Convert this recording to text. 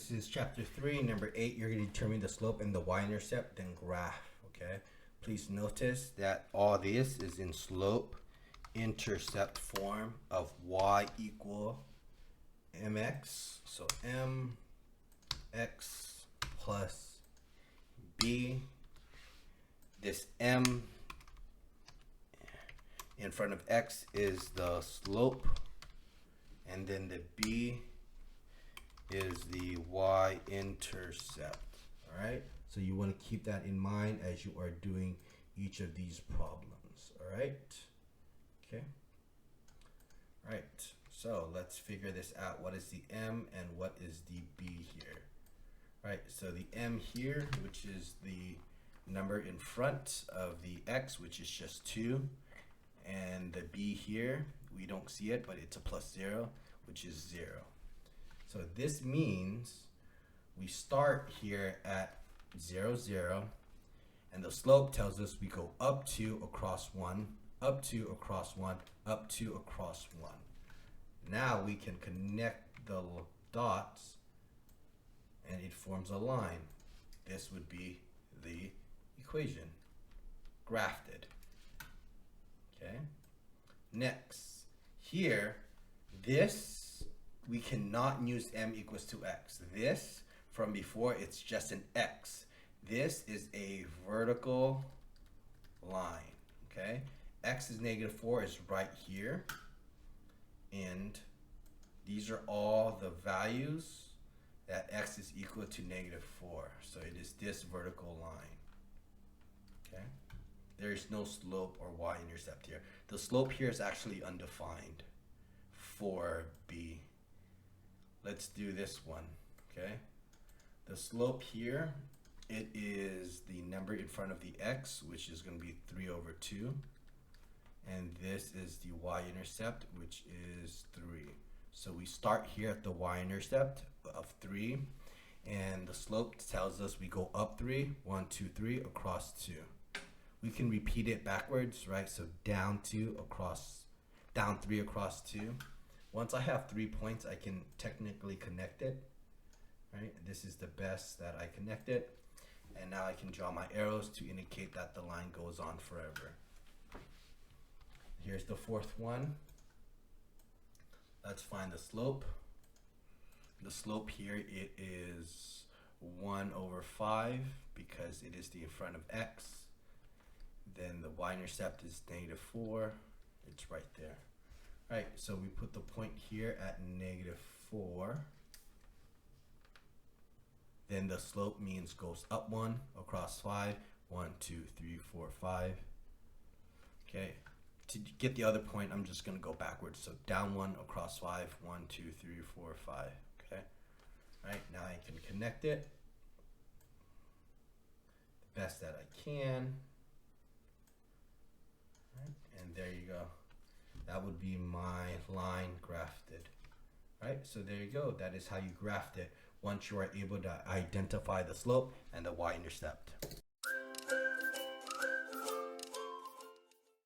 this is chapter 3, number 8. You're going to determine the slope and the y-intercept, then graph, okay? Please notice that all this is in slope intercept form of y equal mx. So mx plus b. This m in front of x is the slope, and then the b is the y-intercept. All right, so you want to keep that in mind as you are doing each of these problems. All right, okay. All right, so let's figure this out. What is the m and what is the b here? All right, so the m here, which is the number in front of the x, which is just 2, and the b here, we don't see it, but it's a plus 0, which is 0. So this means we start here at 0, 0, and the slope tells us we go up 2 across 1, up 2 across 1, up 2 across 1. Now we can connect the dots and it forms a line. This would be the equation, grafted. Okay. Next, here, this, we cannot use m equals to x. This, from before, it's just an x. This is a vertical line, okay? X is -4 is right here. And these are all the values that x is equal to -4. So it is this vertical line, okay? There is no slope or y-intercept here. The slope here is actually undefined for b. Let's do this one, okay? The slope here, it is the number in front of the x, which is going to be 3/2. And this is the y-intercept, which is 3. So we start here at the y-intercept of 3. And the slope tells us we go up 3, 1, 2, 3, across 2. We can repeat it backwards, right? So down 2 across, down 3 across 2. Once I have 3 points, I can technically connect it, right? This is the best that I connected. And now I can draw my arrows to indicate that the line goes on forever. Here's the fourth one. Let's find the slope. The slope here, it is 1/5 because it is the in front of x. Then the y-intercept is -4. It's right there. All right, so we put the point here at -4. Then the slope means goes up 1 across 5. 1, 2, 3, 4, 5. Okay, to get the other point, I'm just gonna go backwards. So down 1 across 5. 1, 2, 3, 4, 5. Okay, all right, now I can connect it the best that I can. And there you go. That would be my line grafted. Right, so there you go. That is how you graft it once you are able to identify the slope and the y-intercept.